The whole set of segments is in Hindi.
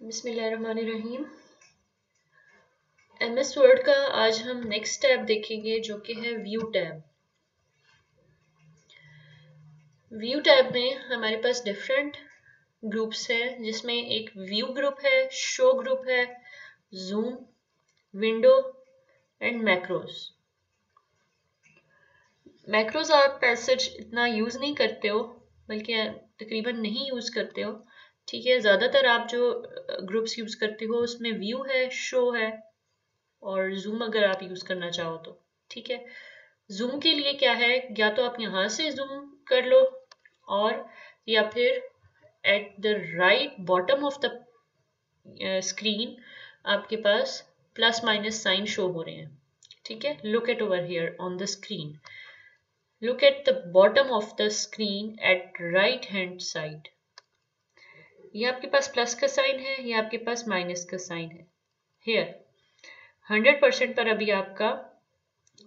बिस्मिल्लाहिर्रहमानिर्रहीम। एमएस वर्ड का आज हम नेक्स्ट टैब देखेंगे जो कि है व्यू टैब। व्यू टैब में हमारे पास डिफरेंट ग्रुप्स हैं, जिसमें एक व्यू ग्रुप है, शो ग्रुप है, zoom, window and macros. Macros आप पैसेज इतना यूज़ नहीं करते हो, बल्कि तकरीबन नहीं यूज़ करते हो। ठीक है, ज़्यादातर आप जो ग्रुप्स यूज़ करते हो उसमें व्यू है, शो है और जूम अगर आप यूज़ करना चाहो तो। ठीक है, जूम के लिए क्या है, या तो आप यहाँ से जूम कर लो और या फिर at the right bottom of the screen आपके पास प्लस माइनस साइन शो हो रहे हैं। ठीक है, look at over here on the screen, look at the bottom of the screen eight right hand side. ये आपके पास प्लस का साइन है, ये आपके पास माइनस का साइन है। हियर 100% पर अभी आपका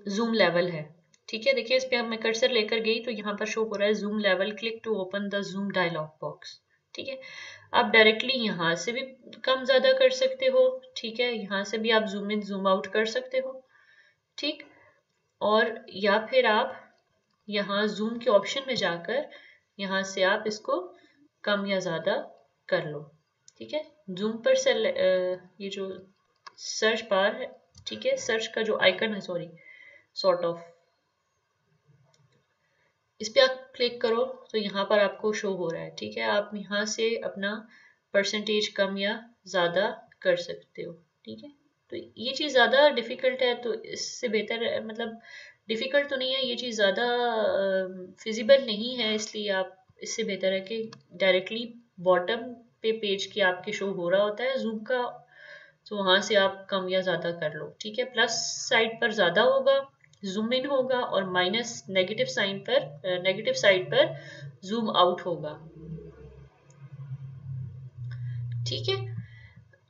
जूम लेवल है। ठीक है, देखिए इस पे मैं कर्सर लेकर गई तो यहाँ पर शो हो रहा है zoom level, click to open the zoom dialog box. ठीक है, आप डायरेक्टली यहाँ से भी कम ज़्यादा कर सकते हो। ठीक है, यहाँ से भी आप जूम इन जूम आउट कर सकते हो। ठीक, और या फिर आप यहाँ जूम के ऑप्शन में जाकर यहाँ से आप इसको कम या ज़्यादा कर लो। ठीक है, जूम पर से ये जो सर्च बार है, ठीक है, सर्च का जो आइकन है, सॉर्ट ऑफ, इस पे आप क्लिक करो तो यहाँ पर आपको शो हो रहा है। ठीक है, आप यहाँ से अपना परसेंटेज कम या ज़्यादा कर सकते हो। ठीक है, तो ये चीज़ ज़्यादा डिफ़िकल्ट है, तो इससे बेहतर मतलब डिफ़िकल्ट तो नहीं है, ये चीज़ ज़्यादा फिजिबल नहीं है, इसलिए आप इससे बेहतर है कि डायरेक्टली बॉटम पे पेज के आपके शो हो रहा होता है जूम का, तो वहाँ से आप कम या ज़्यादा कर लो। ठीक है, प्लस साइड पर ज़्यादा होगा, जूम इन होगा, और माइनस नेगेटिव साइड पर जूम आउट होगा। ठीक है,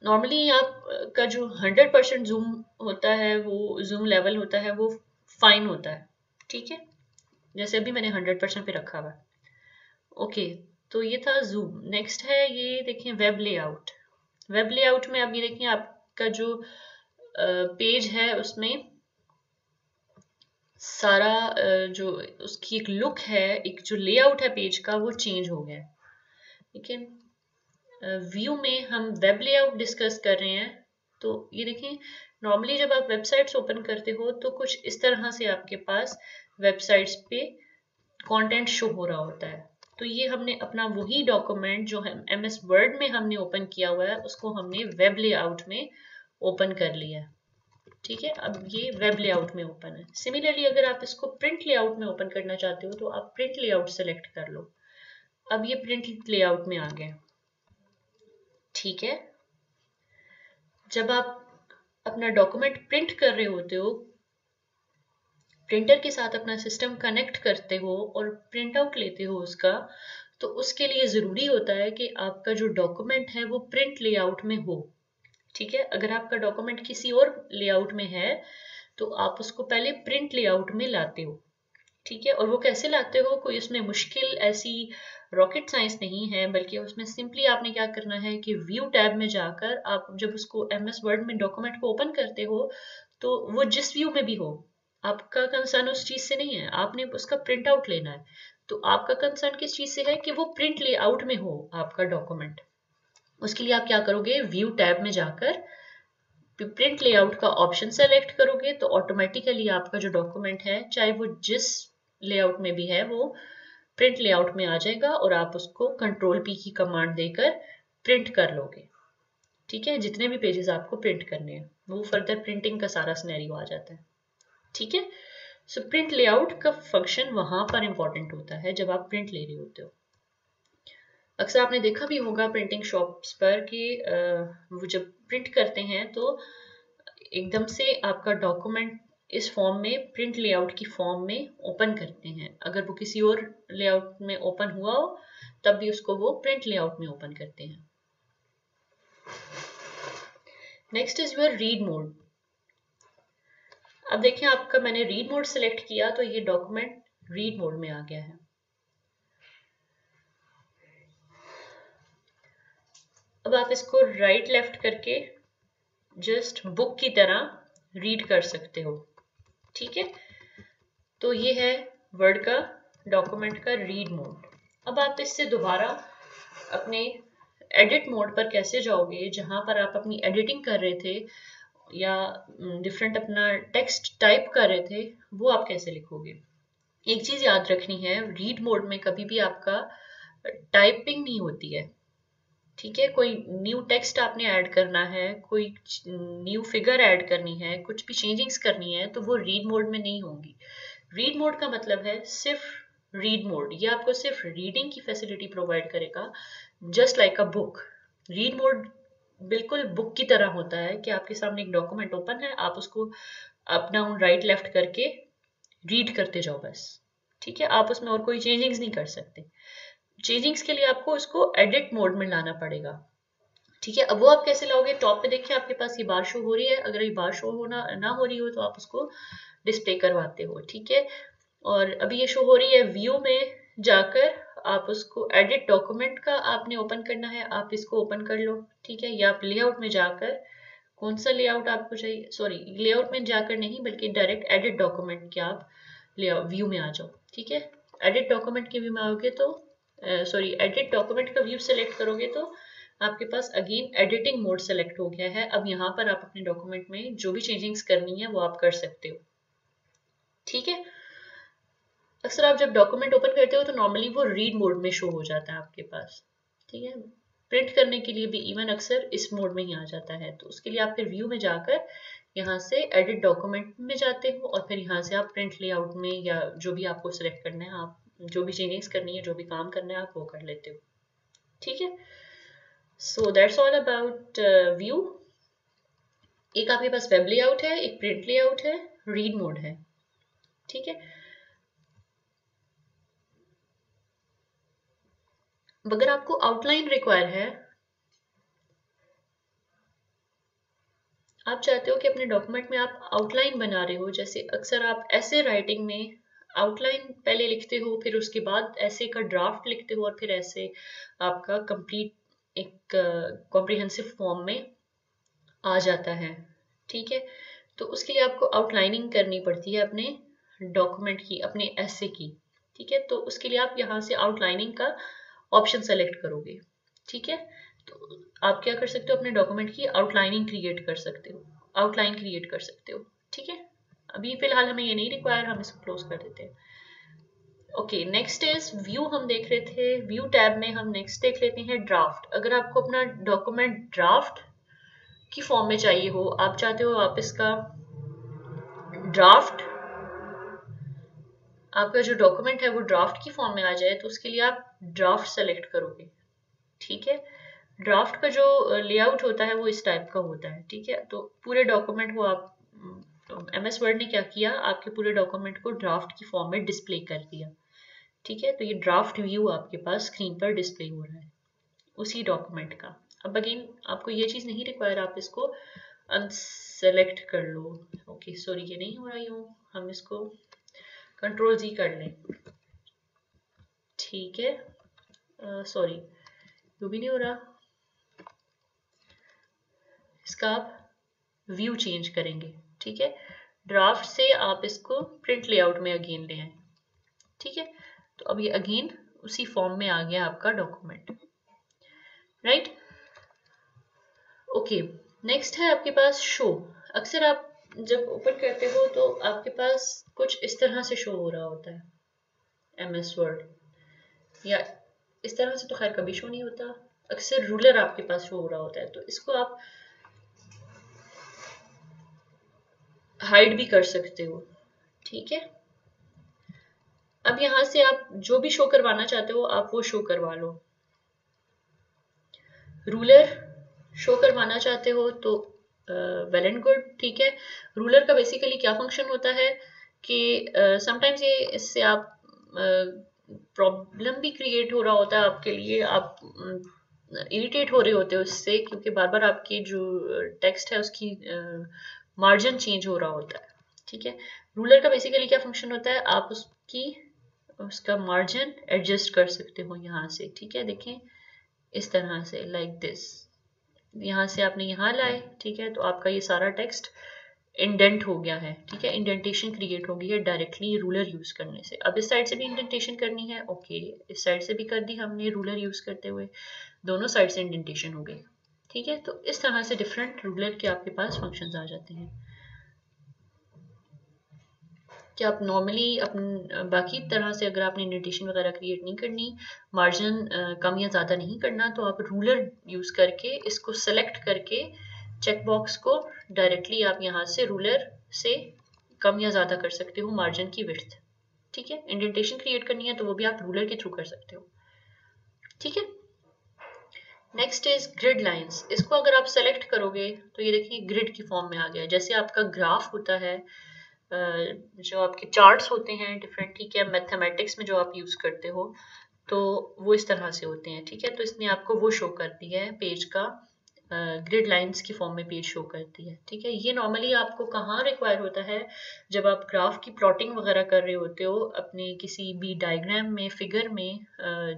नॉर्मली आप का जो 100% जूम होता है, वो जूम लेवल होता है, वो फाइन होता है। ठीक है, जैसे अभी मैंने 100% पे रखा हुआ। ओके, तो ये था जूम। नेक्स्ट है, ये देखें वेब लेआउट। वेब लेआउट में अब ये देखें आपका जो पेज है उसमें सारा जो उसकी एक लुक है, एक जो लेआउट है पेज का, वो चेंज हो गया। लेकिन व्यू में हम वेब लेआउट डिस्कस कर रहे हैं, तो ये देखें नॉर्मली जब आप वेबसाइट्स ओपन करते हो तो कुछ इस तरह से आपके पास वेबसाइट्स पे कंटेंट शो हो रहा होता है। तो ये हमने अपना वही डॉक्यूमेंट जो है एमएस वर्ड में हमने ओपन किया हुआ है, उसको हमने वेब लेआउट में ओपन कर लिया है। ठीक है, अब ये वेब लेआउट में ओपन है। सिमिलरली अगर आप इसको प्रिंट लेआउट में ओपन करना चाहते हो तो आप प्रिंट लेआउट सेलेक्ट कर लो। अब ये प्रिंट लेआउट में आ गया। ठीक है, जब आप अपना डॉक्यूमेंट प्रिंट कर रहे होते हो, प्रिंटर के साथ अपना सिस्टम कनेक्ट करते हो और प्रिंट आउट लेते हो उसका, तो उसके लिए ज़रूरी होता है कि आपका जो डॉक्यूमेंट है वो प्रिंट लेआउट में हो। ठीक है, अगर आपका डॉक्यूमेंट किसी और लेआउट में है तो आप उसको पहले प्रिंट लेआउट में लाते हो। ठीक है, और वो कैसे लाते हो, कोई उसमें मुश्किल ऐसी रॉकेट साइंस नहीं है, बल्कि उसमें सिंपली आपने क्या करना है कि व्यू टैब में जाकर आप जब उसको एमएस वर्ड में डॉक्यूमेंट को ओपन करते हो, तो वो जिस व्यू में भी हो, आपका कंसर्न उस चीज से नहीं है, आपने उसका प्रिंट आउट लेना है। तो आपका कंसर्न किस चीज से है कि वो प्रिंट लेआउट में हो आपका डॉक्यूमेंट। उसके लिए आप क्या करोगे, व्यू टैब में जाकर प्रिंट लेआउट का ऑप्शन सेलेक्ट करोगे, तो ऑटोमेटिकली आपका जो डॉक्यूमेंट है, चाहे वो जिस लेआउट में भी है, वो प्रिंट लेआउट में आ जाएगा और आप उसको कंट्रोल पी की कमांड देकर प्रिंट कर लोगे। ठीक है, जितने भी पेजेस आपको प्रिंट करने हैं, वो फर्दर प्रिंटिंग का सारा सिनेरियो आ जाता है। ठीक है, सो प्रिंट लेआउट का फंक्शन वहां पर इंपॉर्टेंट होता है जब आप प्रिंट ले रहे होते हो। अक्सर आपने देखा भी होगा प्रिंटिंग शॉप्स पर कि वो जब प्रिंट करते हैं तो एकदम से आपका डॉक्यूमेंट इस फॉर्म में, प्रिंट लेआउट की फॉर्म में ओपन करते हैं। अगर वो किसी और लेआउट में ओपन हुआ हो तब भी उसको वो प्रिंट लेआउट में ओपन करते हैं। Next is your read mode. अब देखिए आपका मैंने रीड मोड सेलेक्ट किया तो ये डॉक्यूमेंट रीड मोड में आ गया है। अब आप इसको राइट लेफ्ट करके जस्ट बुक की तरह रीड कर सकते हो, ठीक है। तो ये है वर्ड का डॉक्यूमेंट का रीड मोड। अब आप इससे दोबारा अपने एडिट मोड पर कैसे जाओगे, जहां पर आप अपनी एडिटिंग कर रहे थे या डिफरेंट अपना टेक्स्ट टाइप कर रहे थे, वो आप कैसे लिखोगे। एक चीज याद रखनी है, रीड मोड में कभी भी आपका टाइपिंग नहीं होती है, ठीक है। कोई न्यू टेक्स्ट आपने ऐड करना है, कोई न्यू फिगर ऐड करनी है, कुछ भी चेंजिंग्स करनी है, तो वो रीड मोड में नहीं होंगी। रीड मोड का मतलब है सिर्फ रीड मोड, ये आपको सिर्फ रीडिंग की फैसिलिटी प्रोवाइड करेगा, just like a book. Read mode बिल्कुल बुक की तरह होता है कि आपके सामने एक डॉक्यूमेंट ओपन है, आप उसको अप डाउन राइट लेफ्ट करके रीड करते जाओ बस, ठीक है। आप उसमें और कोई चेंजिंग्स नहीं कर सकते। चेंजिंग्स के लिए आपको उसको एडिट मोड में लाना पड़ेगा, ठीक है। अब वो आप कैसे लाओगे, टॉप पे देखिए आपके पास ये बार शो हो रही है, अगर ये बार शो होना ना हो रही हो तो आप उसको डिस्प्ले करवाते हो, ठीक है। और अभी ये शो हो रही है, व्यू में जाकर आप उसको एडिट डॉक्यूमेंट का आपने ओपन करना है, आप इसको ओपन कर लो, ठीक है। या आप लेआउट में जाकर, कौन सा लेआउट आपको चाहिए, सॉरी लेआउट में जाकर नहीं बल्कि डायरेक्ट एडिट डॉक्यूमेंट के आप व्यू में आ जाओ, ठीक है। एडिट डॉक्यूमेंट के व्यू में आओगे तो सॉरी एडिट डॉक्यूमेंट का व्यू सेलेक्ट करोगे तो आपके पास अगेन एडिटिंग मोड सेलेक्ट हो गया है। अब यहाँ पर आप अपने डॉक्यूमेंट में जो भी चेंजिंग्स करनी है वो आप कर सकते हो, ठीक है। अक्सर आप जब डॉक्यूमेंट ओपन करते हो तो नॉर्मली वो रीड मोड में शो हो जाता है आपके पास, ठीक है। प्रिंट करने के लिए भी इवन अक्सर इस मोड में ही आ जाता है, तो उसके लिए आप फिर व्यू में जाकर यहाँ से एडिट डॉक्यूमेंट में जाते हो और फिर यहाँ से आप प्रिंट लेआउट में या जो भी आपको सिलेक्ट करना है, आप जो भी चेंजिंग्स करनी है, जो भी काम करना है, आप वो कर लेते हो, ठीक है। So that's all about view. एक आपके पास वेब लेआउट है, एक प्रिंट लेआउट है, रीड मोड है, ठीक है। अगर आपको आउटलाइन रिक्वायर है, आप चाहते हो कि अपने डॉक्यूमेंट में आप आउटलाइन बना रहे हो, जैसे अक्सर आप ऐसे राइटिंग में आउटलाइन पहले लिखते हो, फिर उसके बाद ऐसे का ड्राफ्ट लिखते हो और फिर ऐसे आपका कंप्लीट एक कॉम्प्रिहेंसिव फॉर्म में आ जाता है, ठीक है। तो उसके लिए आपको आउटलाइनिंग करनी पड़ती है अपने डॉक्यूमेंट की, अपने ऐसे की, ठीक है। तो उसके लिए आप यहाँ से आउटलाइनिंग का ऑप्शन सेलेक्ट करोगे, ठीक है। तो आप क्या कर सकते हो, अपने डॉक्यूमेंट की आउटलाइनिंग क्रिएट कर सकते हो, आउटलाइन क्रिएट कर सकते हो, ठीक है। अभी फिलहाल हमें ये नहीं रिक्वायर, हम इसको क्लोज कर देते हैं। Okay, next is view. हम देख रहे थे व्यू टैब में, हम नेक्स्ट देख लेते हैं ड्राफ्ट। अगर आपको अपना डॉक्यूमेंट ड्राफ्ट की फॉर्म में चाहिए हो, आप चाहते हो आप इसका ड्राफ्ट, आपका जो डॉक्यूमेंट है वो ड्राफ्ट की फॉर्म में आ जाए, तो उसके लिए आप ड्राफ्ट सेलेक्ट करोगे, ठीक है। ड्राफ्ट का जो लेआउट होता है वो इस टाइप का होता है, ठीक है। तो पूरे डॉक्यूमेंट को आप MS वर्ड ने क्या किया, आपके पूरे डॉक्यूमेंट को ड्राफ्ट की फॉर्म में डिस्प्ले कर दिया, ठीक है। तो ये ड्राफ्ट व्यू आपके पास स्क्रीन पर डिस्प्ले हो रहा है उसी डॉक्यूमेंट का। अब अगेन आपको ये चीज नहीं रिक्वायर, आप इसको अनसेलेक्ट कर लो। ओके सॉरी, ये नहीं हो रहा यूं, हम इसको Ctrl+Z कर लें, ठीक है। सॉरी वो भी नहीं हो रहा, इसका आप व्यू चेंज करेंगे, ठीक है। ड्राफ्ट से आप इसको प्रिंट लेआउट में अगेन ले आए, ठीक है। तो अब ये अगेन उसी फॉर्म में आ गया आपका डॉक्यूमेंट, राइट। ओके, नेक्स्ट है आपके पास शो। अक्सर आप जब ओपन करते हो तो आपके पास कुछ इस तरह से शो हो रहा होता है MS वर्ड, या इस तरह से तो खैर कभी शो नहीं होता, अक्सर रूलर आपके पास शो हो रहा होता है, तो इसको आप हाइड भी कर सकते हो, ठीक है। अब यहां से आप जो भी शो करवाना चाहते हो आप वो शो करवा लो। रूलर शो करवाना चाहते हो तो वेल एंड गुड, ठीक है। रूलर का बेसिकली क्या फंक्शन होता है कि समटाइम्स ये इससे आप प्रॉब्लम भी क्रिएट हो रहा होता है आपके लिए, आप इरिटेट हो रहे होते हो इससे, क्योंकि बार बार आपकी जो टेक्स्ट है उसकी मार्जिन चेंज हो रहा होता है, ठीक है। रूलर का बेसिकली क्या फंक्शन होता है, आप उसका मार्जिन एडजस्ट कर सकते हो यहाँ से, ठीक है। देखें इस तरह से, लाइक दिस, यहाँ से आपने यहाँ लाए, ठीक है, तो आपका ये सारा टेक्स्ट इंडेंट हो गया है, ठीक है, इंडेंटेशन क्रिएट हो गई है डायरेक्टली रूलर यूज करने से। अब इस साइड से भी इंडेंटेशन करनी है, ओके, इस साइड से भी कर दी हमने रूलर यूज करते हुए, दोनों साइड से इंडेंटेशन हो गई, ठीक है। तो इस तरह से डिफरेंट रूलर के आपके पास फंक्शंस आ जाते हैं कि आप नॉर्मली अपन बाकी तरह से अगर आपने इंडेंटेशन वगैरह क्रिएट नहीं करनी, मार्जिन कम या ज़्यादा नहीं करना, तो आप रूलर यूज़ करके इसको सेलेक्ट करके चेक बॉक्स को डायरेक्टली आप यहाँ से रूलर से कम या ज़्यादा कर सकते हो मार्जिन की विड्थ, ठीक है। इंडेंटेशन क्रिएट करनी है तो वो भी आप रूलर के थ्रू कर सकते हो, ठीक है। Next is grid lines. इसको अगर आप सेलेक्ट करोगे तो ये देखिए ग्रिड की फॉर्म में आ गया, जैसे आपका ग्राफ होता है, जो आपके चार्ट्स होते हैं डिफरेंट, ठीक है, मैथमेटिक्स में जो आप यूज करते हो, तो वो इस तरह से होते हैं, ठीक है। तो इसने आपको वो शो कर दिया है पेज का, ग्रिड लाइंस की फॉर्म में पेज शो करती है, ठीक है। ये नॉर्मली आपको कहाँ रिक्वायर होता है, जब आप ग्राफ की प्लॉटिंग वगैरह कर रहे होते हो अपने किसी भी डायग्राम में, फिगर में,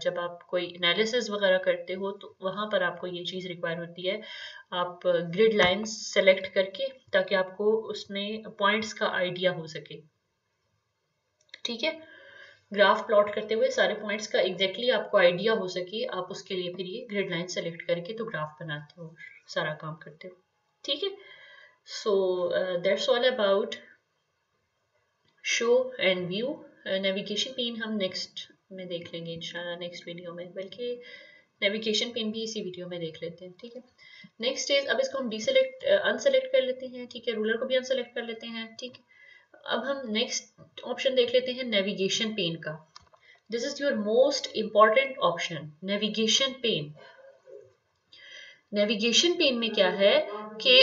जब आप कोई एनालिसिस वगैरह करते हो तो वहाँ पर आपको ये चीज़ रिक्वायर होती है, आप ग्रिड लाइंस सेलेक्ट करके, ताकि आपको उसमें पॉइंट्स का आइडिया हो सके, ठीक है। ग्राफ प्लॉट करते हुए सारे पॉइंट्स का एग्जैक्टली आपको आइडिया हो सके, आप उसके लिए फिर ये ग्रिड लाइन सेलेक्ट करके तो ग्राफ बनाते हो, सारा काम करते हो, ठीक है। So that's all about show and view. Navigation pane हम नेक्स्ट में देख लेंगे इंशाल्लाह, नेक्स्ट वीडियो में, बल्कि नेविगेशन पेन भी इसी वीडियो में देख लेते हैं, ठीक है। नेक्स्ट इज, अब इसको हम डीसेलेक्ट अनसेलेक्ट कर लेते हैं, ठीक है, रूलर को भी अनसेलेक्ट कर लेते हैं, ठीक है। अब हम नेक्स्ट ऑप्शन देख लेते हैं नेविगेशन पेन का। This is your most important option, navigation pane. Navigation pane में क्या है कि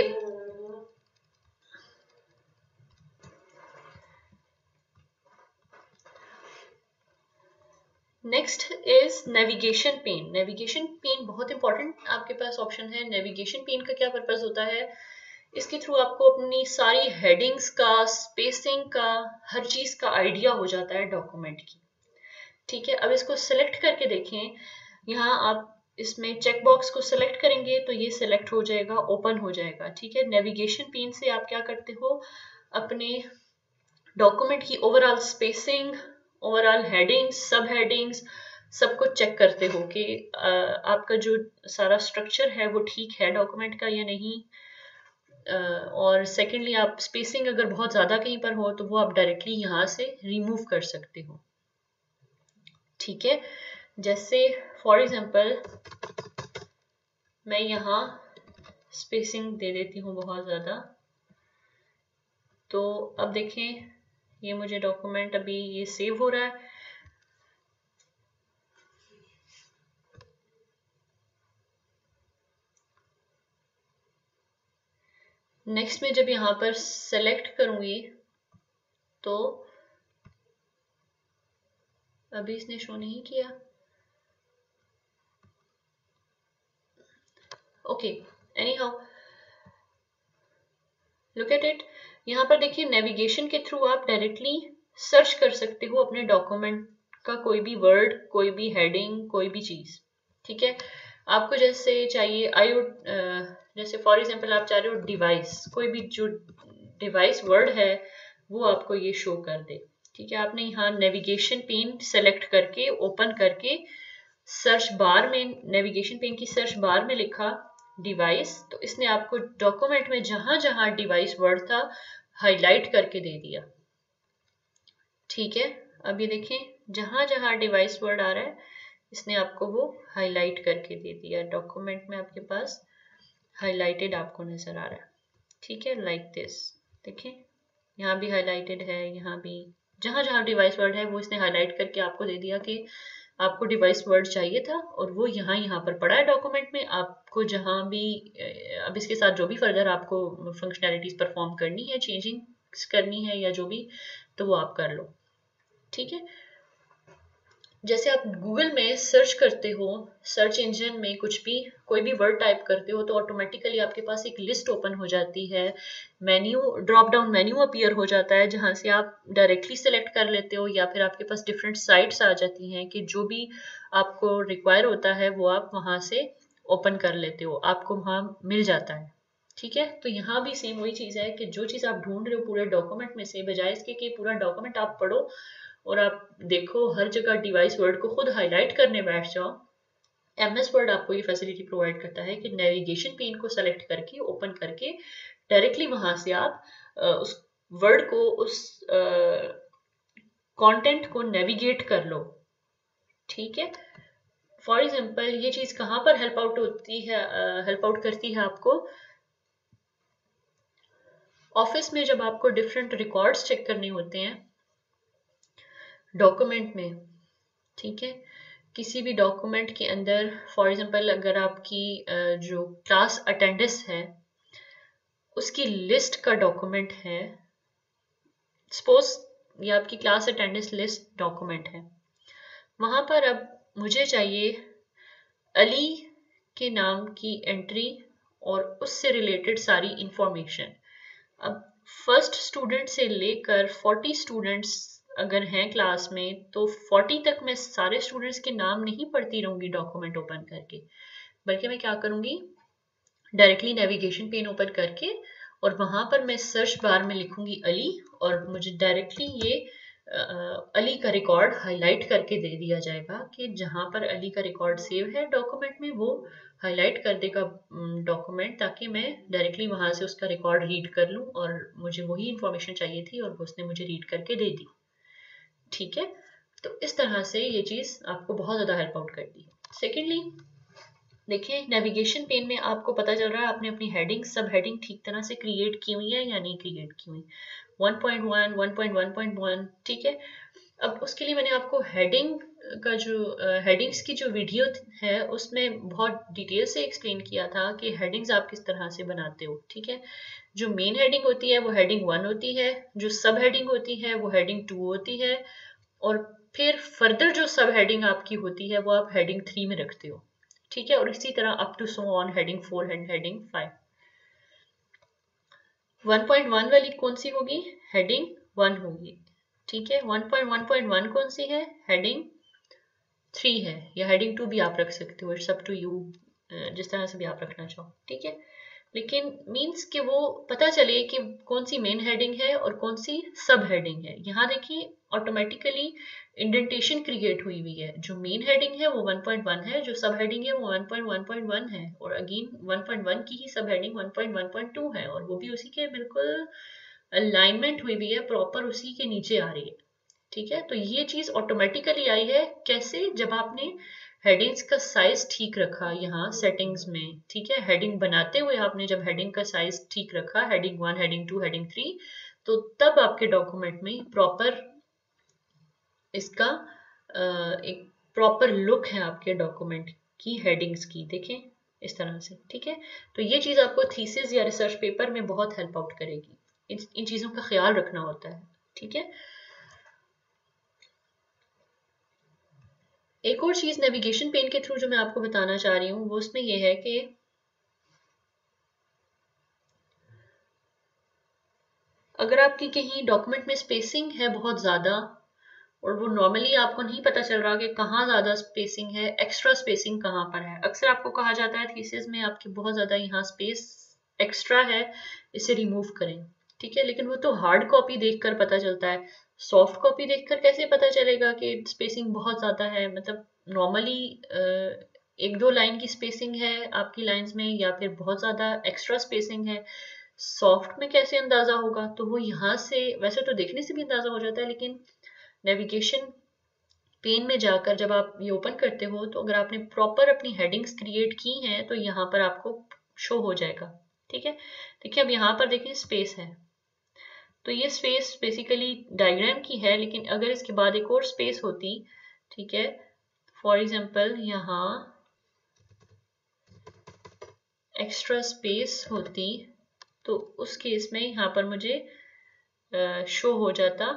next is navigation pane. Navigation pane बहुत इंपॉर्टेंट आपके पास ऑप्शन है। नेविगेशन पेन का क्या पर्पस होता है, इसके थ्रू आपको अपनी सारी हेडिंग्स का, स्पेसिंग का, हर चीज का आइडिया हो जाता है डॉक्यूमेंट की, ठीक है। अब इसको सिलेक्ट करके देखें, यहाँ आप इसमें चेक बॉक्स को सिलेक्ट करेंगे तो ये सिलेक्ट हो जाएगा, ओपन हो जाएगा, ठीक है। नेविगेशन पेन से आप क्या करते हो, अपने डॉक्यूमेंट की ओवरऑल स्पेसिंग, ओवरऑल हेडिंग्स, सब हेडिंग्स, सबको चेक करते हो कि आपका जो सारा स्ट्रक्चर है वो ठीक है डॉक्यूमेंट का या नहीं। और सेकेंडली, आप स्पेसिंग अगर बहुत ज़्यादा कहीं पर हो तो वो आप डायरेक्टली यहाँ से रिमूव कर सकते हो, ठीक है। जैसे फॉर एग्जांपल मैं यहाँ स्पेसिंग दे देती हूँ बहुत ज़्यादा, तो अब देखें ये मुझे डॉक्यूमेंट अभी ये सेव हो रहा है। नेक्स्ट में जब यहाँ पर सेलेक्ट करूंगी तो अभी इसने शो नहीं किया, okay, any how look at it. यहाँ पर देखिए नेविगेशन के थ्रू आप डायरेक्टली सर्च कर सकते हो अपने डॉक्यूमेंट का कोई भी वर्ड, कोई भी हेडिंग, कोई भी चीज, ठीक है। आपको जैसे चाहिए जैसे फॉर एग्जांपल आप चाह रहे हो डिवाइस, कोई भी जो डिवाइस वर्ड है वो आपको ये शो कर दे, ठीक है। आपने यहाँ नेविगेशन पेन सेलेक्ट करके, ओपन करके, सर्च बार में, नेविगेशन पेन की सर्च बार में लिखा डिवाइस, तो इसने आपको डॉक्यूमेंट में जहां जहां डिवाइस वर्ड था हाईलाइट करके दे दिया, ठीक है। अब ये देखें जहां जहां डिवाइस वर्ड आ रहा है इसने आपको वो हाईलाइट करके दे दिया, डॉक्यूमेंट में आपके पास हाईलाइटेड आपको नजर आ रहा है, ठीक है, लाइक दिस। देखें यहाँ भी हाईलाइटेड है, यहाँ भी जहां जहां डिवाइस वर्ड है वो इसने हाईलाइट करके आपको दे दिया कि आपको डिवाइस वर्ड चाहिए था और वो यहाँ पर पड़ा है डॉक्यूमेंट में। आपको जहां भी अब इसके साथ जो भी फर्दर आपको फंक्शनैलिटीज परफॉर्म करनी है, चेंजिंग करनी है या जो भी, तो वो आप कर लो, ठीक है। जैसे आप गूगल में सर्च करते हो, सर्च इंजन में कुछ भी, कोई भी वर्ड टाइप करते हो तो ऑटोमेटिकली आपके पास एक लिस्ट ओपन हो जाती है, menu, drop down menu appear हो जाता है जहां से आप डायरेक्टली सेलेक्ट कर लेते हो, या फिर आपके पास डिफरेंट साइट्स आ जाती हैं कि जो भी आपको रिक्वायर होता है वो आप वहां से ओपन कर लेते हो, आपको वहां मिल जाता है। ठीक है, तो यहाँ भी सेम वही चीज है कि जो चीज आप ढूंढ रहे हो पूरे डॉक्यूमेंट में से, बजाय इसके कि पूरा डॉक्यूमेंट आप पढ़ो और आप देखो हर जगह डिवाइस वर्ड को खुद हाईलाइट करने बैठ जाओ, MS वर्ड आपको ये फैसिलिटी प्रोवाइड करता है कि नेविगेशन पेन को सेलेक्ट करके ओपन करके डायरेक्टली वहां से आप उस वर्ड को, उस कंटेंट को नेविगेट कर लो। ठीक है, फॉर एग्जाम्पल ये चीज कहाँ पर हेल्प आउट होती है, हेल्प आउट करती है आपको ऑफिस में, जब आपको डिफरेंट रिकॉर्ड्स चेक करने होते हैं डॉक्यूमेंट में। ठीक है, किसी भी डॉक्यूमेंट के अंदर फॉर एग्जांपल अगर आपकी जो क्लास अटेंडेंस है उसकी लिस्ट का डॉक्यूमेंट है, सपोज ये आपकी क्लास अटेंडेंस लिस्ट डॉक्यूमेंट है, वहां पर अब मुझे चाहिए अली के नाम की एंट्री और उससे रिलेटेड सारी इंफॉर्मेशन। अब फर्स्ट स्टूडेंट से लेकर 40 स्टूडेंट्स अगर हैं क्लास में, तो 40 तक मैं सारे स्टूडेंट्स के नाम नहीं पढ़ती रहूंगी डॉक्यूमेंट ओपन करके, बल्कि मैं क्या करूंगी, डायरेक्टली नेविगेशन पेन ओपन करके और वहां पर मैं सर्च बार में लिखूंगी अली, और मुझे डायरेक्टली ये अली का रिकॉर्ड हाईलाइट करके दे दिया जाएगा कि जहां पर अली का रिकॉर्ड सेव है डॉक्यूमेंट में, वो हाईलाइट कर देगा डॉक्यूमेंट, ताकि मैं डायरेक्टली वहां से उसका रिकॉर्ड रीड कर लूं और मुझे वही इंफॉर्मेशन चाहिए थी और उसने मुझे रीड करके दे दी। ठीक है, तो इस तरह से ये चीज आपको बहुत ज्यादा हेल्प आउट करती है। सेकेंडली देखिए, नेविगेशन पेन में आपको पता चल रहा है आपने अपनी हेडिंग, सब हेडिंग ठीक तरह से क्रिएट की हुई है या नहीं क्रिएट की हुई, 1.1 1.1.1। ठीक है, अब उसके लिए मैंने आपको हेडिंग का जो हेडिंग्स की जो वीडियो है उसमें बहुत डिटेल से एक्सप्लेन किया था कि हेडिंग्स आप किस तरह से बनाते हो। ठीक है, जो मेन हेडिंग होती है वो हेडिंग 1 होती है, जो सब हेडिंग होती है वो हेडिंग 2 होती है, और फिर फर्दर जो सब हेडिंग आपकी होती है वो आप हेडिंग 3 में रखते हो। ठीक है, और इसी तरह up to so on heading 4 and heading 5। 1.1 वाली कौन सी होगी, हेडिंग 1 होगी। ठीक है, 1.1.1 कौन सी है, हेडिंग 3 है, या हेडिंग 2 भी आप रख सकते हो, इट्स अप टू यू, जिस तरह से भी आप रखना चाहो। ठीक है, लेकिन मीन्स कि वो पता चले कि कौन सी मेन हेडिंग है और कौन सी सब हेडिंग है। यहाँ देखिए ऑटोमेटिकली इंडेंटेशन क्रिएट हुई हुई है, जो मेन हेडिंग है वो 1.1 है, जो सब हेडिंग है वो 1.1.1 है, और अगेन 1.1 की ही सब हेडिंग 1.1.2 है, और वो भी उसी के बिल्कुल अलाइनमेंट हुई हुई है, प्रॉपर उसी के नीचे आ रही है। ठीक है, तो ये चीज ऑटोमेटिकली आई है कैसे, जब आपने हेडिंग्स का साइज ठीक रखा यहाँ सेटिंग्स में। ठीक है, हेडिंग बनाते हुए आपने जब हेडिंग का साइज ठीक रखा, हेडिंग 1 हेडिंग 2 हेडिंग 3, तो तब आपके डॉक्यूमेंट में प्रॉपर इसका एक प्रॉपर लुक है आपके डॉक्यूमेंट की हेडिंग्स की, देखें इस तरह से। ठीक है, तो ये चीज आपको थीसिस या रिसर्च पेपर में बहुत हेल्प आउट करेगी, इन चीजों का ख्याल रखना होता है। ठीक है, एक और चीज नेविगेशन पेन के थ्रू जो मैं आपको बताना चाह रही हूँ वो उसमें ये है कि अगर आपकी कहीं डॉक्यूमेंट में स्पेसिंग है बहुत ज्यादा, और वो नॉर्मली आपको नहीं पता चल रहा कि कहाँ ज्यादा स्पेसिंग है, एक्स्ट्रा स्पेसिंग कहाँ पर है, अक्सर आपको कहा जाता है थीसिस में आपकी बहुत ज्यादा यहाँ स्पेस एक्स्ट्रा है, इसे रिमूव करें। ठीक है, लेकिन वो तो हार्ड कॉपी देखकर पता चलता है, सॉफ्ट कॉपी देखकर कैसे पता चलेगा कि स्पेसिंग बहुत ज्यादा है। मतलब नॉर्मली एक दो लाइन की स्पेसिंग है आपकी लाइंस में, या फिर बहुत ज्यादा एक्स्ट्रा स्पेसिंग है, सॉफ्ट में कैसे अंदाजा होगा, तो वो यहाँ से वैसे तो देखने से भी अंदाजा हो जाता है, लेकिन नेविगेशन पेन में जाकर जब आप ये ओपन करते हो, तो अगर आपने प्रॉपर अपनी हेडिंग्स क्रिएट की हैं तो यहाँ पर आपको शो हो जाएगा। ठीक है, देखिए अब यहाँ पर देखिए स्पेस है, तो ये स्पेस बेसिकली डायग्राम की है, लेकिन अगर इसके बाद एक और स्पेस होती, ठीक है, फॉर एग्जाम्पल यहाँ एक्स्ट्रा स्पेस होती, तो उस केस में यहाँ पर मुझे शो हो जाता,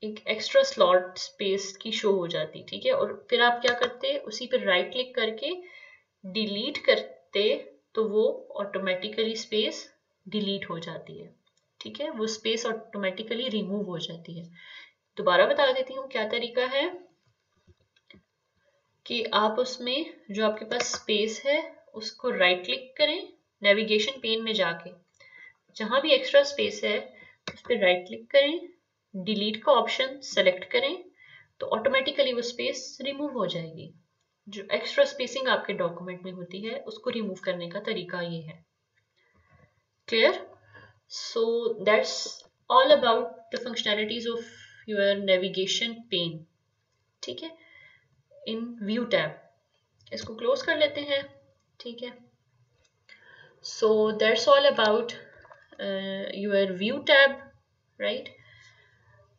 एक एक्स्ट्रा स्लॉट स्पेस की शो हो जाती। ठीक है, और फिर आप क्या करते, उसी पर राइट क्लिक करके डिलीट करते, तो वो ऑटोमेटिकली स्पेस डिलीट हो जाती है। ठीक है, वो स्पेस ऑटोमेटिकली रिमूव हो जाती है। दोबारा बता देती हूँ क्या तरीका है कि आप उसमें जो आपके पास स्पेस है उसको राइट क्लिक करें नेविगेशन पेन में जाके, जहां भी एक्स्ट्रा स्पेस है उस पर राइट क्लिक करें, डिलीट का ऑप्शन सेलेक्ट करें, तो ऑटोमेटिकली वो स्पेस रिमूव हो जाएगी। जो एक्स्ट्रा स्पेसिंग आपके डॉक्यूमेंट में होती है उसको रिमूव करने का तरीका ये है। Clear? So that's all about the functionalities of your navigation pane. ठीक है, इन व्यू टैब। इसको क्लोज कर लेते हैं। ठीक है, so that's all about your view tab, right?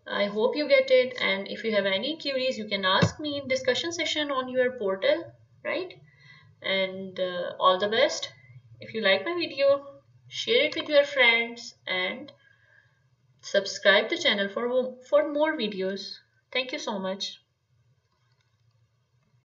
I hope you get it, and if you have any queries you can ask me in discussion session on your portal, right? And all the best. If you like my video, share it with your friends and subscribe the channel for more videos. Thank you so much.